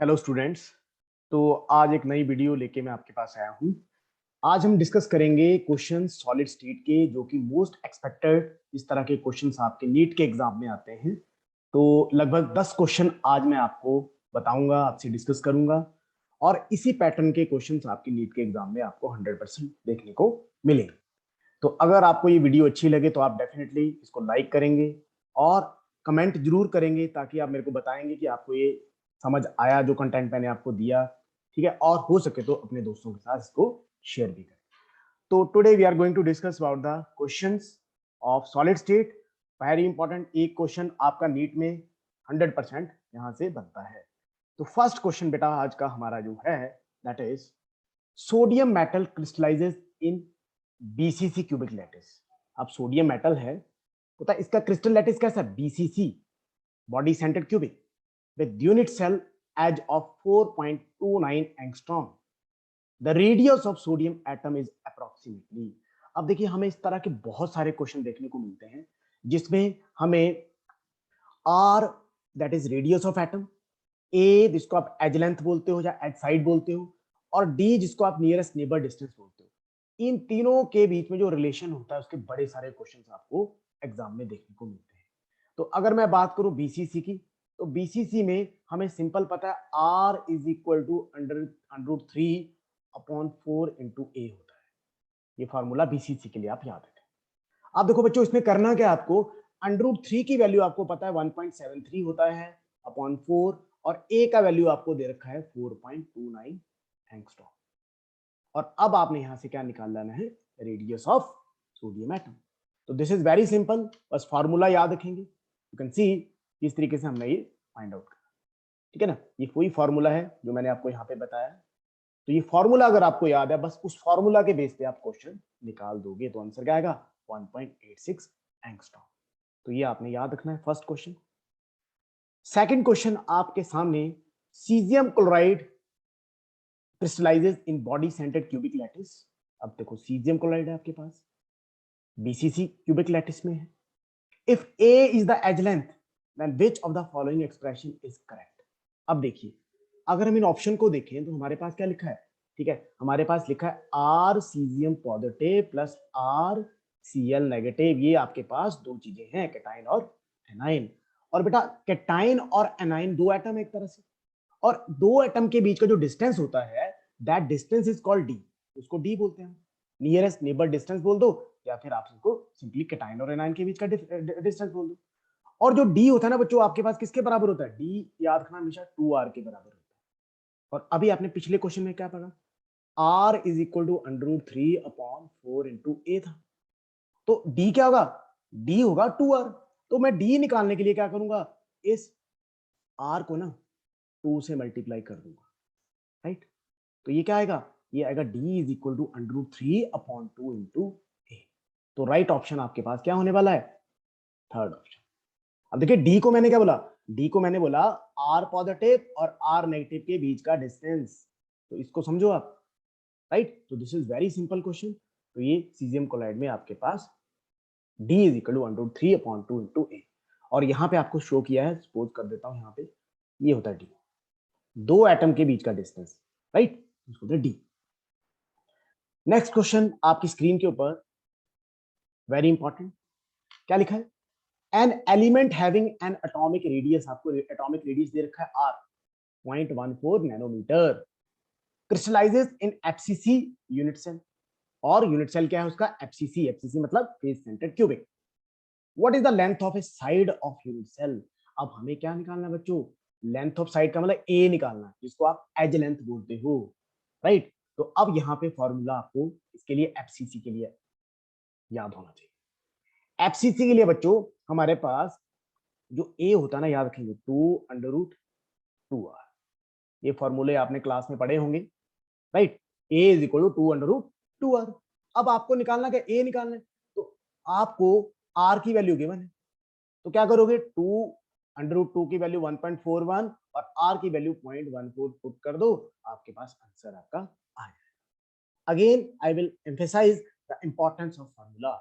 Hello students. तो आज एक नई वीडियो लेके मैं आपके पास आया हूँ। आज हम डिस्कस करेंगे क्वेश्चन सॉलिड स्टेट के, जो कि मोस्ट एक्सपेक्टेड इस तरह के क्वेश्चंस आपके नीट के एग्जाम में आते हैं। तो लगभग 10 क्वेश्चन आज मैं आपको बताऊंगा, आपसे डिस्कस करूंगा, और इसी पैटर्न के क्वेश्चंस आपके नीट के एग्जाम में आपको 100% देखने को मिलेंगे। तो अगर आपको ये वीडियो अच्छी लगे तो आप डेफिनेटली इसको लाइक करेंगे और कमेंट जरूर करेंगे, ताकि आप मेरे को बताएंगे कि आपको ये समझ आया जो कंटेंट मैंने आपको दिया। ठीक है, और हो सके तो अपने दोस्तों के साथ इसको शेयर भी करें। तो today we are going to discuss about the questions of solid state. Very important एक क्वेश्चन आपका नीट में 100% यहां से बनता है। तो फर्स्ट क्वेश्चन बेटा आज का हमारा जो है, that is sodium metal crystallises in BCC cubic lattice. अब सोडियम मेटल है, पता है इसका क्रिस्टल लैटिस कैसा, BCC, body centred cubic, with unit cell edge of 4.29 angstrom. The radius of sodium atom is approximately. अब देखिए हमें इस तरह के बहुत सारे क्वेश्चन देखने को मिलते हैं जिसमें हमें R that is radius of atom, A जिसको आप एज लेंथ बोलते हो या एज साइड बोलते हो, और D जिसको आप नियरेस्ट नेबर डिस्टेंस बोलते हो। इन तीनों के बीच में जो रिलेशन होता है उसके बड़े सारे क्वेश्चंस आपको एग्जाम में देखने को मिलते हैं। तो अगर मैं बात करूं बीसीसी की, तो बीसीसी में हमें सिंपल पता है R is equal to under root 3/4 into a होता है। ये फॉर्मूला बीसीसी के लिए आप याद रखें। आप देखो बच्चों, इसमें करना क्या आपको, अंडर रूट 3 की वैल्यू आपको पता है 1.73 होता है अपॉन 4, और ए का वैल्यू आपको दे रखा है 4.29 एंगस्ट्रॉम। और अब आपने यहां से क्या निकाल लेना है, रेडियस ऑफ सोडियम एटम। तो दिस इज वेरी सिंपल, बस फॉर्मूला याद रखेंगे। यू कैन सी किस तरीके से हमने ये फाइंड आउट करना। ठीक है ना, ये वही फॉर्मूला है जो मैंने आपको यहाँ पे बताया। तो ये फॉर्मूला अगर आपको याद है, बस उस फॉर्मूला के बेस पे आप क्वेश्चन निकाल दोगे तो आंसर क्या आएगा, 1.86 एंगस्ट्रॉम। तो ये आपने याद रखना है फर्स्ट क्वेश्चन। सेकंड क्वेश्चन आपके सामने, caesium chloride crystallises in body centred cubic lattice. अब देखो सीजियम क्लोराइड है आपके पास, बीसीसी क्यूबिक लैटिस में है। If a is the edge length, then which of the following expression is correct. अब देखिए, अगर हम इन ऑप्शन को देखें तो हमारे पास क्या लिखा है, ठीक है, हमारे पास लिखा है r caesium positive plus r Cl negative. ये आपके पास दो चीजें हैं, कैटाइन और एनाइन। और बेटा कैटाइन और एनाइन दो एटम एक तरह से, और दो एटम के बीच का जो डिस्टेंस होता है, that distance is called D. उसको डी बोलते हैं, नियरेस्ट नेबर डिस्टेंस बोल दो, या फिर आप इसको सिंपली कैटाइन और एनाइन के बीच का डिस्टेंस बोल दो। और जो डी होता है ना बच्चों, आपके पास किसके बराबर होता है, डी याद रखना हमेशा 2r के बराबर होता है। और अभी आपने पिछले क्वेश्चन में क्या पढ़ा, r is equal to under root 3/4 into a था। तो डी क्या होगा, डी होगा 2r। तो मैं डी निकालने के लिए क्या करूंगा, इस r को ना 2 से मल्टीप्लाई कर दूंगा, राइट। तो ये क्या आएगा, ये आएगा d is equal to under root 3/2 into a. तो राइट ऑप्शन आपके पास क्या होने वाला है, थर्ड ऑप्शन। अब देखिए डी को मैंने क्या बोला, डी को मैंने बोला आर पॉजिटिव और आर नेगेटिव के बीच का डिस्टेंस। तो इसको समझो आप, राइट। तो this is very simple question. तो ये सीजियम क्लोराइड में आपके पास d is equal to under root 3/2 into a. और यहाँ पे आपको शो किया है, सपोज कर देता हूँ, यहाँ पे ये होता है डी, दो एटम के बीच का डिस्टेंस, राइट, इसको होता है डी। नेक्स्ट क्वेश्चन आपकी स्क्रीन के ऊपर, वेरी इंपॉर्टेंट, क्या लिखा है, an element having an atomic radius, आपको एटॉमिक रेडियस दे रखा है R 0.14 nanometre, crystallizes in FCC unit cell. और यूनिट सेल क्या है उसका, एफसीसी, एफसीसी मतलब face centred cubic. What is the length of a side of unit cell. अब हमें क्या निकालना है बच्चों, लेंथ ऑफ साइड का मतलब ए निकालना है, जिसको आप एज लेंथ बोलते हो, राइट। तो अब यहाँ पे फॉर्मूला आपको इसके लिए एफसीसी के लिए याद होना चाहिए। एफसीसी के लिए बच्चों हमारे पास जो ए होता है ना, याद रखेंगे 2√2r। ये फॉर्मूले आपने क्लास में पढ़े होंगे, right. A is equal to 2√2r। अब आपको निकालना क्या, ए निकालना है। तो आपको आर की वैल्यू गिवन है, तो क्या करोगे, 2√2 की वैल्यू 1.41 और आर की वैल्यू 0.14 पुट कर दो, आपके पास आंसर आपका आ जाएगा। Again I will emphasize the importance of formula.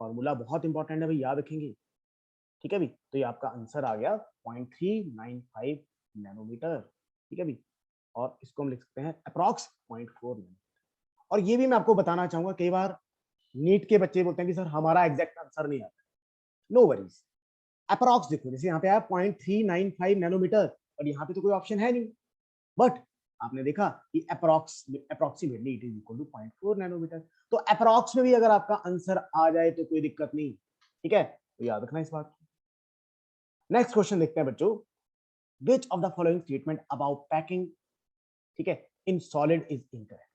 Formula बहुत इंपॉर्टेंट है भाई, याद रखेंगे, ठीक है भाई। तो ये आपका आंसर आ गया 0.395 नैनोमीटर। ठीक है भी, और इसको हम लिख सकते हैं अप्रॉक्स 0.4 नैनोमीटर। और ये भी मैं आपको बताना चाहूंगा, कई बार नीट के बच्चे बोलते हैं कि सर हमारा एग्जैक्ट आंसर नहीं आता। नो वरीज, अप्रॉक्स देखो, जैसे यहाँ पे आया 0.395 नैनोमीटर, और यहाँ पे तो कोई ऑप्शन है नहीं, बट आपने देखा कि approximately it is equal to 0.4 nanometre. तो अप्रॉक्स में भी अगर आपका आंसर आ जाए तो कोई दिक्कत नहीं, ठीक है, तो याद रखना इस बात को। नेक्स्ट क्वेश्चन देखते हैं बच्चों, विच of the following statement about packing, ठीक है, इन सॉलिड इज इनकरेक्ट।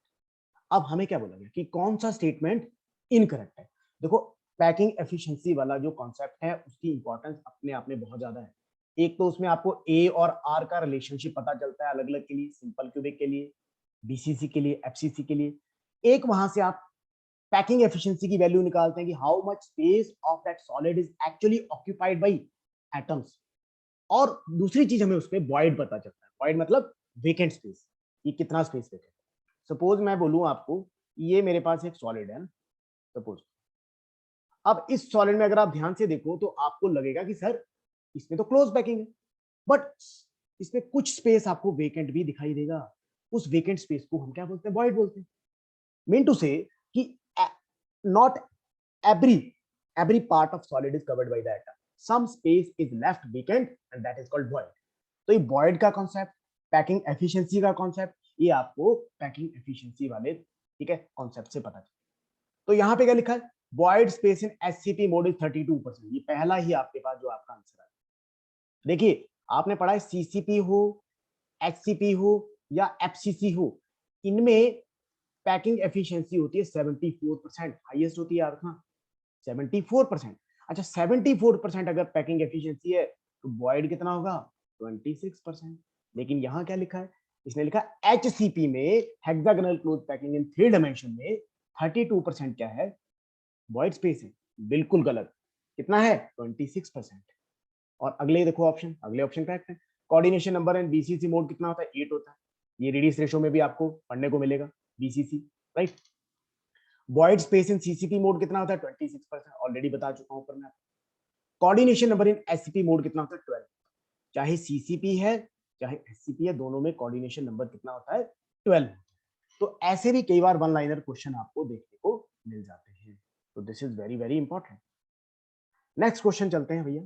अब हमें क्या बोला गया कि कौन सा स्टेटमेंट इनकरेक्ट है। देखो, पैकिंग एफिशिएंसी वाला जो कॉन्सेप्ट है उसकी इंपॉर्टेंस अपने आप में बहुत ज्यादा है। एक तो उसमें आपको ए और आर का रिलेशनशिप पता चलता है अलग अलग के लिए, सिंपल क्यूबिक के लिए, बीसीसी के लिए, एफसीसी के लिए। एक वहां से आप पैकिंग एफिशिएंसी की वैल्यू निकालते हैं कि how much space of that solid is actually occupied by atoms. और दूसरी चीज हमें उसपे वॉइड पता चलता है, वॉइड मतलब वेकेंट स्पेस, ये कितना स्पेस वेकेंट। सपोज मैं बोलूं आपको, ये मेरे पास एक सॉलिड है, सपोज। अब इस सॉलिड में अगर आप ध्यान से देखो तो आपको लगेगा कि सर इसमें तो क्लोज पैकिंग है, बट इसमें कुछ स्पेस आपको वेकेंट भी दिखाई देगा। उस वेकेंट स्पेस को हम क्या बोलते हैं, वॉइड बोलते हैं। मीन टू से कि not every every part of solid is covered by the atom, some space is left vacant and that is called void। तो ये void का कॉन्सेप्ट, पैकिंग एफिशिएंसी का कॉन्सेप्ट, ये आपको पैकिंग एफिशिएंसी वाले, ठीक है, कॉन्सेप्ट से पता चले। तो यहाँ पे क्या लिखा है, void space in SCP mode is 32%। ये पहला ही आपके पास जो आपका आंसर है। देखिए, आपने पढ़ा है सीसीपी हो, एचसीपी हो या एफसीसी हो, इनमें पैकिंग एफिशिएंसी होती है 74%, हाईएस्ट होती है याद रखना 74%। अच्छा, 74% अगर पैकिंग एफिशिएंसी है तो वॉइड कितना होगा, 26%। लेकिन यहाँ क्या लिखा है, इसने लिखा एचसीपी में hexagonal close packing in 3 dimension में 32% क्या है, वॉइड स्पेस है। बिल्कुल गलत, कितना है, 26%। और अगले देखो ऑप्शन, अगले ऑप्शन करेक्ट है। Coordination number and BCC mode कितना होता है, 8 होता है। ये रेडियस रेशो में भी आपको पढ़ने को मिलेगा, BCC, right. Void space in CCP mode कितना होता है, 26%, ऑलरेडी बता चुका हूं ऊपर में। Coordination number in SCP mode कितना होता है, 12। चाहे सीसीपी है चाहे एससीपी है, दोनों में कोऑर्डिनेशन नंबर कितना होता है, 12। तो ऐसे भी कई बार वन लाइनर क्वेश्चन आपको देखने को मिल जाते हैं, तो this is very very important. Next question चलते हैं भैया,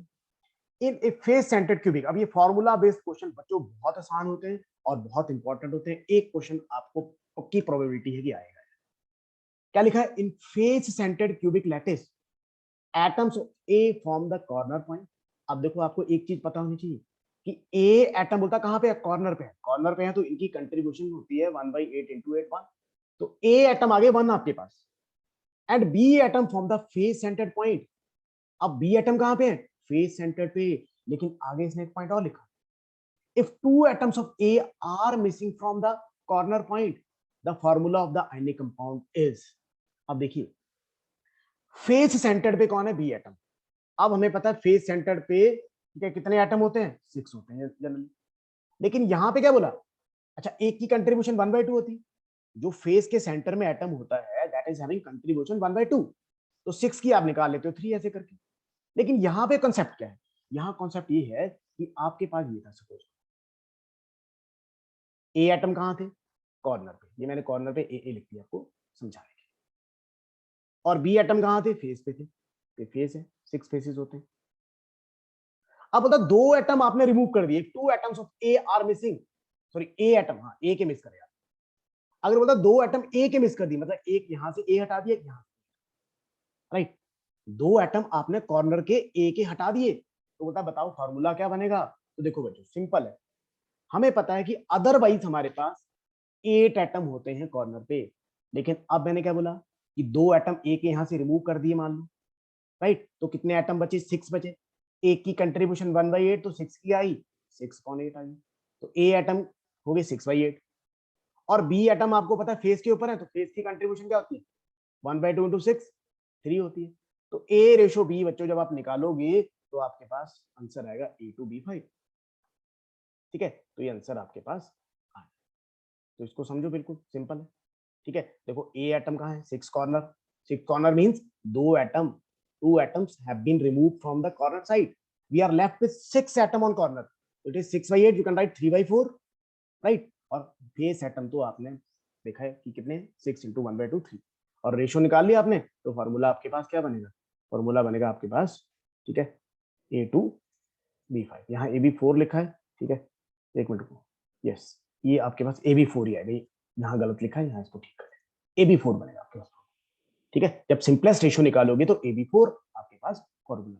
इन ए फेस सेंटर्ड क्यूबिक। अब ये फॉर्मूला बेस्ड क्वेश्चन बच्चों बहुत आसान होते हैं और बहुत इंपॉर्टेंट होते हैं। एक क्वेश्चन आपको पक्की प्रोबेबिलिटी है कि आएगा। क्या लिखा है, in face centred cubic lattice atoms of a form the corner point. अब देखो, आपको एक चीज पता होनी चाहिए कि ए एटम बोलता कहां पे है, कॉर्नर पे है। कॉर्नर पे है तो इनकी कंट्रीब्यूशन होती है 1/8 इंटू 8 1। तो ए एटम आगे 1 आपके पास, and B atom from the face centred point. अब बी एटम कहां पे है, फेस सेंटर्ड पे, लेकिन आगे इसने एक पॉइंट और लिखा, if two atoms of A are missing from the corner point, the formula of the ionic compound is। अब देखिए, फेस सेंटर्ड पे कौन है, बी एटम। अब हमें पता है फेस सेंटर्ड पे कितने एटम होते हैं, 6 होते हैं जनरली। लेकिन यहां पे क्या बोला, अच्छा, एक की कंट्रीब्यूशन 1/2 होती है। जो फेस के सेंटर में एटम होता है दैट इज हैविंग कंट्रीब्यूशन 1/2, तो 6 की आप निकाल लेते हो 3 ऐसे करके। लेकिन यहाँ पे कॉन्सेप्ट क्या है, यहाँ कॉन्सेप्ट ये है कि आपके पास ये था, सपोज ए एटम कहां थे, कॉर्नर पे, ये मैंने कॉर्नर पे ए लिख दिया आपको समझाने के लिए। और बी एटम कहां थे, फेस पे थे, ये फेस है, 6 फेसेस होते हैं। अब बता, दो एटम आपने रिमूव कर दिए, 2 atoms of A R missing, sorry A atom, हाँ ए के मिस करे आप। अगर बता दो एटम ए के मिस कर दी, मतलब एक यहां से ए हटा दिया, यहां, राइट। दो एटम आपने कॉर्नर के ए के हटा दिए, तो बताओ फॉर्मूला क्या बनेगा। तो देखो बच्चों, सिंपल है, हमें पता है कि अदरवाइज हमारे पास 8 एटम होते हैं कॉर्नर पे। लेकिन अब मैंने क्या बोला कि दो एटम ए के यहां से रिमूव कर दिए मान लो, राइट, तो कितने एटम बचे, 6 बचे। एक की कंट्रीब्यूशन 1/8, तो 6 की आई 6/8 आई, तो ए एटम हो गए 6/8। और बी एटम आपको पता है फेस के ऊपर है, तो फेस की कंट्रीब्यूशन क्या होती है, 1/2 इंटू 6 3 होती है। तो ए रेशो बी बच्चों जब आप निकालोगे तो आपके पास आंसर आएगा A2B5, ठीक है। तो ये आंसर आपके पास आया, तो इसको समझो, बिल्कुल सिंपल है, ठीक है। देखो ए एटम कहाँ है, 6 कॉर्नर, 6 कॉर्नर मींस दो atom, 2 atoms have been removed from the corner side, we are left with 6 atom on corner, it is 6/8, you can write 3/4, right. और बेस एटम तो आपने देखा है कि कितने 6 × 1/2 3, और रेशियो निकाल लिया आपने, तो फॉर्मूला आपके पास क्या बनेगा, फॉर्मूला बनेगा आपके पास, ठीक है, A2B5। यहाँ AB4 लिखा है, ठीक है, एक मिनट को, यस, ये आपके पास AB4 ही है भाई, यहाँ गलत लिखा है, यहाँ इसको ठीक करें, AB4 बनेगा आपके पास, ठीक है। जब सिंपलेस्ट रेशियो निकालोगे तो AB4 आपके पास फॉर्मूला।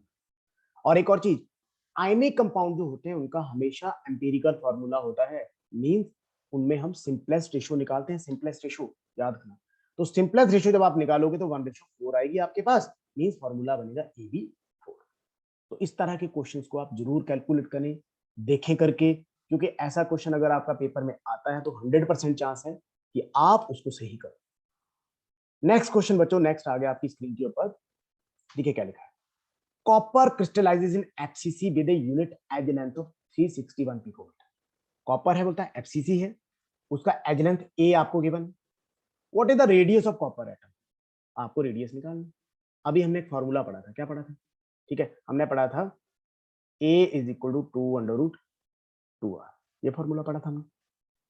और एक और चीज, आयनिक कंपाउंड जो होते हैं उनका हमेशा एम्पिरिकल फॉर्मूला होता है, मींस उनमें हम सिंपलेस्ट रेशियो निकालते हैं, सिंपलेस्ट रेशियो याद रखना। तो सिंपलेस्ट रेशियो जब आप निकालोगे तो 1/4 आएगी आपके पास, मींस फॉर्मूला बनेगा AB4। तो इस तरह के क्वेश्चंस को आप जरूर कैलकुलेट करें, देखें करके, क्योंकि ऐसा क्वेश्चन अगर आपका पेपर में आता है तो 100% चांस है कि आप उसको सही करो। नेक्स्ट क्वेश्चन बच्चों, नेक्स्ट आ गया आपकी स्क्रीन के ऊपर, देखिए क्या लिखा है। Copper crystallizes in FCC with a unit edge length of 361 picometre. Copper है, बोलता है एफसीसी है, उसका एज लेंथ ए आपको given. What is the radius of copper atom, आपको रेडियस निकालना। अभी हमने एक फॉर्मूला पढ़ा था, क्या पढ़ा था, ठीक है, हमने पढ़ा था A is equal to 2√2r, ये फॉर्मूला पढ़ा था हमने।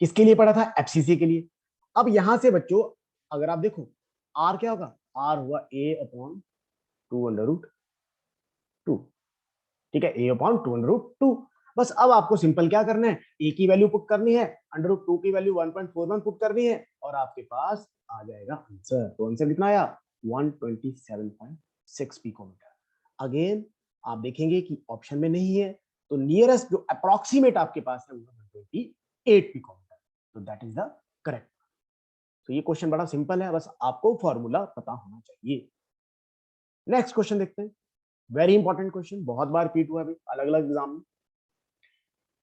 किसके लिए पढ़ा था, एफसीसी के लिए। अब यहां से बच्चों अगर आप देखो आर क्या होगा, आर हुआ A/2√2, ठीक है, A/2√2। बस अब आपको सिंपल क्या करना है, ए की वैल्यू पुट करनी है, √2 की वैल्यू 1.41 पुट करनी है, और आपके पास आ जाएगा आंसर। तो आंसर कितना आया, 127.6 पिकोमीटर। अगेन आप देखेंगे कि ऑप्शन में नहीं है, तो नियरेस्ट जो अप्रोक्सीमेट आपके पास है वो 128 पिकोमीटर, तो दैट इज द करेक्ट। तो ये क्वेश्चन बड़ा सिंपल है, बस आपको फॉर्मूला पता होना चाहिए। नेक्स्ट क्वेश्चन देखते हैं, वेरी इंपॉर्टेंट क्वेश्चन, बहुत बार रिपीट हुआ है अलग अलग एग्जाम में।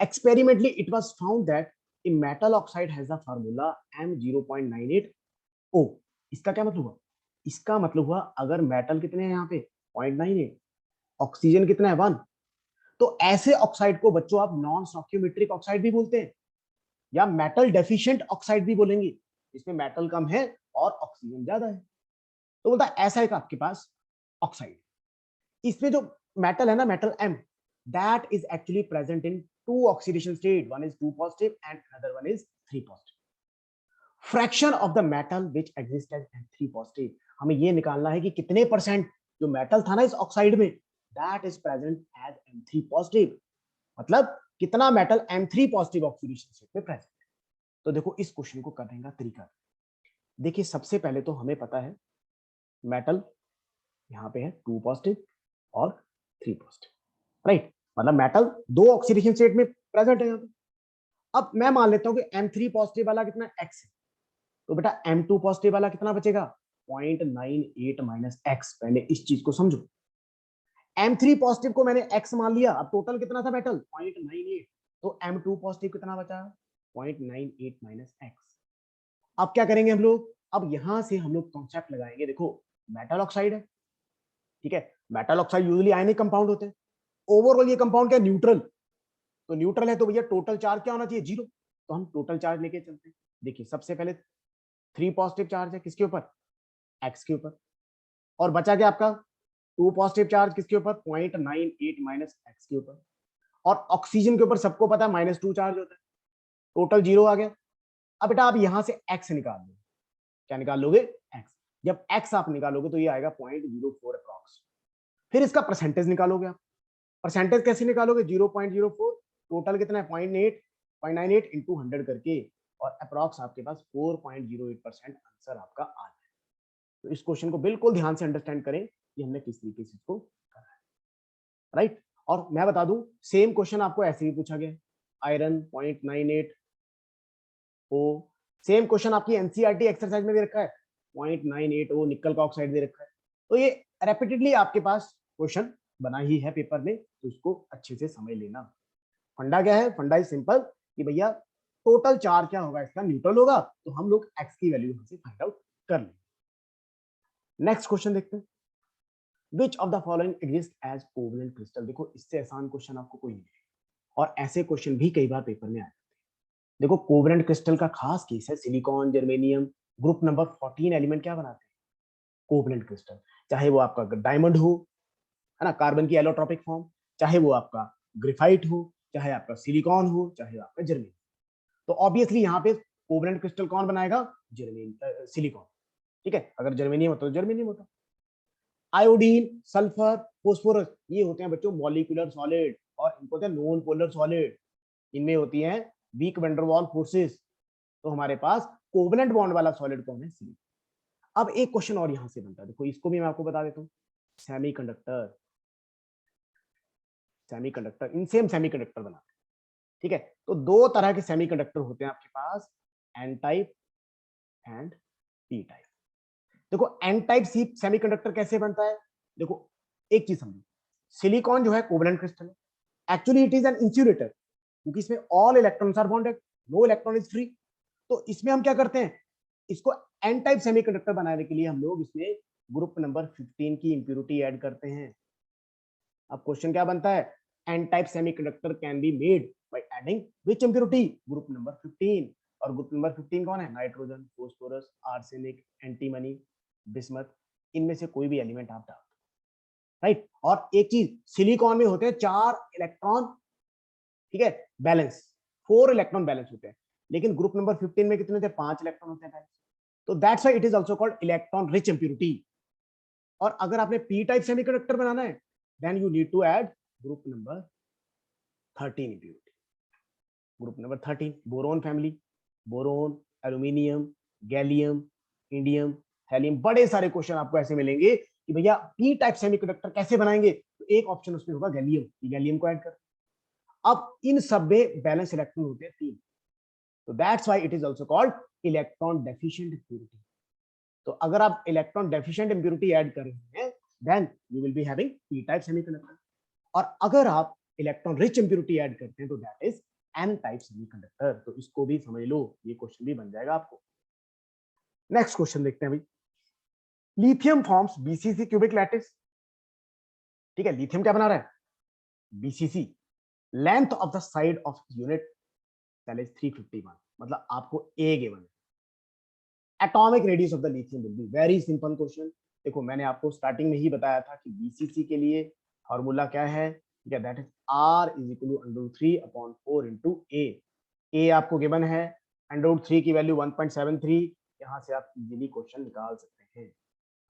Experimentally, it was found that a metal oxide has the formula M0.98O। इसका क्या मतलब हुआ, इसका मतलब हुआ अगर मेटल कितने हैं यहाँ पे 0.98, ऑक्सीजन कितना है 1, तो ऐसे ऑक्साइड को बच्चों आप नॉन स्टोइकियोमेट्रिक ऑक्साइड भी बोलते हैं, या मेटल डेफिशिएंट ऑक्साइड भी बोलेंगे, इसमें मेटल कम है और ऑक्सीजन ज्यादा है। तो बोलता है ऐसा एक आपके पास ऑक्साइड, इसमें जो मेटल है ना, metal M, that is actually present in two oxidation state, one is 2 positive and another one is 3 positive. Fraction of the metal which exists as M3 positive, हमें ये निकालना है कि कितने परसेंट जो मेटल था ना इस ऑक्साइड में, that is present as M3 positive, मतलब कितना metal M3 positive oxidation state में प्रेजेंट है। तो देखो इस क्वेश्चन को करने का तरीका, देखिए सबसे पहले तो हमें पता है मेटल यहाँ पे है 2 पॉजिटिव और 3 पॉजिटिव, राइट, मतलब मेटल दो ऑक्सीडेशन स्टेट में प्रेजेंट है यहाँ पे। अब मैं मान लेता हूँ कि M3 पॉजिटिव वाला कितना x है, तो बेटा M2 पॉजिटिव वाला कितना बचेगा 0.98 माइनस x। पहले इस चीज को समझो, M3 पॉजिटिव को मैंने x मान लिया, अब टोटल कितना था मेटल 0.98, तो M2 पॉजिटिव कितना बचा 0.98 माइनस x। अब क्या करेंगे हम लोग, अब यहां से हम लोग कॉन्सेप्ट लगाएंगे, देखो मेटल ऑक्साइड है, ठीक है, metal oxide usually ionic compound होते हैं, ओवरऑल ये कंपाउंड क्या न्यूट्रल, तो न्यूट्रल है तो भैया टोटल चार्ज क्या होना चाहिए 0, तो हम टोटल चार्ज लेके चलते हैं। देखिए सबसे पहले 3 पॉजिटिव चार्ज है किसके ऊपर, एक्स के ऊपर, और बचा क्या आपका 2 पॉजिटिव चार्ज किसके ऊपर 0.98 माइनस एक्स के ऊपर, और ऑक्सीजन के ऊपर सबको पता है -2 चार्ज होता है, टोटल 0 आ गया। अब बेटा आप यहां से एक्स निकाल लो, क्या निकाल लोगे एक्स, जब एक्स आप निकालोगे तो ये आएगा 0.04 अप्रॉक्स। फिर इसका परसेंटेज निकालोगे आप, परसेंटेज कैसे निकालोगे 0.04, टोटल कितना है 0.98 इंटू 100 करके, और अप्रॉक्स आपके पास 4.08% आंसर आपका आ जाए। तो इस क्वेश्चन को बिल्कुल ध्यान से अंडरस्टैंड करें कि हमने किस तरीके से इसको करा है, राइट। और मैं बता दूं सेम क्वेश्चन आपको ऐसे ही पूछा गया, आयरन 0.98 ओ, सेम क्वेश्चन आपकी एनसीईआरटी एक्सरसाइज में दे रखा है 0.98 ओ, निकल का ऑक्साइड दे रखा है। तो ये रेपिटेडली आपके पास क्वेश्चन बना ही है पेपर में, तो इसको अच्छे से समझ लेना। फंडा क्या है, फंडा इज सिंपल कि भैया टोटल चार्ज क्या होगा इसका न्यूट्रल होगा, तो हम लोग एक्स की वैल्यू हमसे फाइंड आउट कर लेंगे। नेक्स्ट क्वेश्चन देखते हैं, which of the following exist as covalent crystal. देखो इससे आसान क्वेश्चन आपको कोई नहीं, और ऐसे क्वेश्चन भी कई बार पेपर में आए। देखो कोवेलेंट क्रिस्टल का खास केस है silicon, germanium, group number 14 element क्या बनाते हैं कोवेलेंट क्रिस्टल, चाहे वो आपका डायमंड हो, है ना, कार्बन की एलोट्रोपिक फॉर्म, चाहे वो आपका ग्रेफाइट हो, चाहे आपका सिलिकॉन हो, चाहे आपका जर्मेनियम। तो ऑब्वियसली यहाँ पे कोवलेंट क्रिस्टल कौन बनाएगा? Germanium, silicon. ठीक है, अगर जर्मेनियम होता तो जर्मेनियम होता। आयोडीन, सल्फर, फोस्फोरस, ये होते हैं बच्चों मॉलिक्यूलर सॉलिड और इनको होते हैं नॉन पोलर सॉलिड। इनमें होती है वीक वैन-डर-वाल्स फोर्सेस। तो हमारे पास कोवलेंट बॉन्ड वाला सॉलिड कौन है? सिलिकॉन। अब एक क्वेश्चन और यहां से बनता है, देखो इसको भी मैं आपको बता देता हूँ। Semiconductor, semiconductor in same semiconductor बनाते हैं। ठीक है, तो दो तरह के सेमीकंडक्टर होते हैं आपके पास, N type and P type. देखो एन टाइप सी सेमीकंडक्टर कैसे बनता है? देखो एक चीज समझो, सिलिकॉन जो है कोवलेंट क्रिस्टल है। Actually it is an insulator, क्योंकि इसमें all electrons are bonded, no electron is free. तो इसमें हम क्या करते हैं, इसको एन टाइप सेमीकंडक्टर बनाने के लिए हम लोग इसमें ग्रुप नंबर 15 की इंप्योरिटी ऐड करते हैं। अब क्वेश्चन क्या बनता है, n type semiconductor can be made by adding which impurity? Group number 15। और ग्रुप नंबर 15 कौन है? Nitrogen, phosphorus, arsenic, antimony, bismuth, इनमें से कोई भी एलिमेंट आप डाल, राइट। और एक चीज, सिलिकॉन में होते हैं 4 इलेक्ट्रॉन, ठीक है, बैलेंस, 4 इलेक्ट्रॉन बैलेंस होते हैं। लेकिन ग्रुप नंबर 15 में कितने थे? 5 इलेक्ट्रॉन होते हैं बैलेंस। तो that's why it is also called electron rich impurity. और अगर आपने पी टाइप सेमीकंडक्टर बनाना है, then you need to add group number 13 impurity. Group number 13 boron family, boron, aluminium, gallium, indium, helium. बड़े सारे क्वेश्चन आपको ऐसे मिलेंगे कि भैया पी टाइप सेमीकंडक्टर कैसे बनाएंगे, तो एक ऑप्शन उसमें होगा गैलियम, गैलियम को ऐड कर। अब इन सब में बैलेंस इलेक्ट्रॉन होते हैं 3, तो that's why it is also called electron deficient impurity. तो अगर आप इलेक्ट्रॉन डेफिशिएंट इंप्योरिटी ऐड कर रहे हैं, then you will be having p type semiconductor. और अगर आप इलेक्ट्रॉन रिच इंप्योरिटी ऐड करते हैं, तो that is an type semiconductor. तो इसको भी समझ लो, ये क्वेश्चन भी बन जाएगा आपको। नेक्स्ट क्वेश्चन देखते हैं भाई, lithium forms BCC cubic lattice. ठीक है, लिथियम क्या बना रहा है? BCC. Length of the side of unit that is 351, मतलब आपको ए गिवन है। Atomic radius of the lithium will be, very simple question. देखो मैंने आपको स्टार्टिंग में ही बताया था कि बीसीसी के लिए फॉर्मूला क्या है, ठीक है, that is R is equal to √3/4 into a. A आपको गिवन है, √3 की वैल्यू 1.73, यहां से आप इजीली क्वेश्चन निकाल सकते हैं।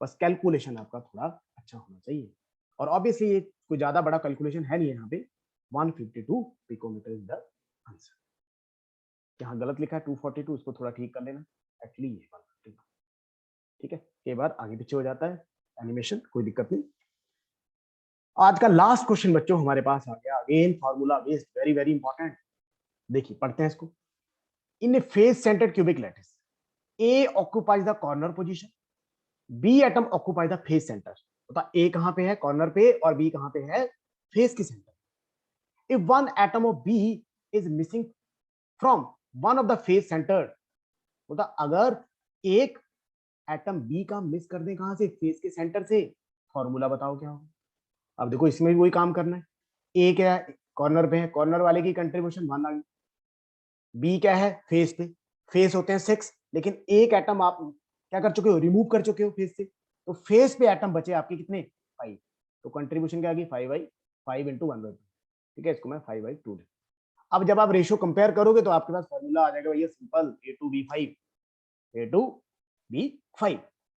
बस कैलकुलेशन आपका थोड़ा अच्छा होना चाहिए। और ऑब्वियसली ये कोई ज्यादा बड़ा कैलकुलेशन है नहीं, यहाँ पे 152 पिकोमीटर इज द आंसर। यहाँ गलत लिखा है 242, इसको थोड़ा ठीक कर लेना, एक्चुअली ये 152। ठीक है, कई बार आगे पीछे हो जाता है एनिमेशन, कोई दिक्कत नहीं। आज का लास्ट क्वेश्चन बच्चों हमारे पास आ गया, again formula based, very very important. देखिए पढ़ते हैं इसको। In a face centred cubic lattice, A occupies the corner position, B atom occupy the face centre. बता ए कहां पे है? कॉर्नर पे, और बी कहां पे है? फेस के centre. If one atom of B is missing from one of the face centre, बता अगर एक एटम बी का मिस कर दे, कहां से? फेस के सेंटर से, फॉर्मूला बताओ क्या होगा। अब देखो इसमें भी वही काम करना है। ए क्या है? कॉर्नर पे है, कॉर्नर वाले की कंट्रीब्यूशन 1 आ गई। बी क्या है? फेस पे, फेस होते हैं 6, लेकिन एक एटम आप क्या कर चुके हो? रिमूव कर चुके हो फेस से। तो फेस पे एटम बचे आपके कितने? 5। तो कंट्रीब्यूशन क्या आ गई? 5/5 इंटू 1/2। ठीक है, इसको मैं 5/2 लिख। अब जब आप रेशियो कंपेयर करोगे तो आपके पास फॉर्मूला आ जाएगा भैया सिंपल, A2B5, A2B5।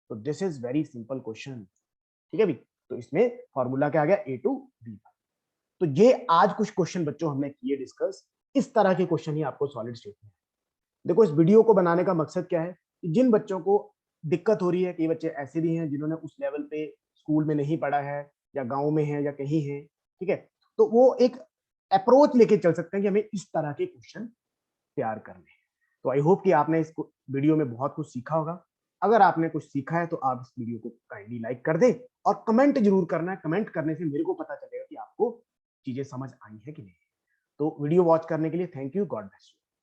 तो this is very simple question. ठीक है भी, तो इसमें फॉर्मूला क्या आ गया? A2B5। तो ये आज कुछ क्वेश्चन बच्चों हमने किए डिस्कस। इस तरह के क्वेश्चन ही आपको सॉलिड स्टेट में। देखो इस वीडियो को बनाने का मकसद क्या है कि जिन बच्चों को दिक्कत हो रही है, कई बच्चे ऐसे भी हैं जिन्होंने उस लेवल पे स्कूल में नहीं पढ़ा है, या गांव में है, या कहीं है, ठीक है, तो वो एक अप्रोच लेके चल सकते हैं कि हमें इस तरह के क्वेश्चन तैयार करने हैं। तो आई होप कि आपने इस वीडियो में बहुत कुछ सीखा होगा। अगर आपने कुछ सीखा है तो आप इस वीडियो को काइंडली लाइक कर दें, और कमेंट जरूर करना है। कमेंट करने से मेरे को पता चलेगा कि आपको चीजें समझ आई है कि नहीं। तो वीडियो वॉच करने के लिए thank you, God bless you.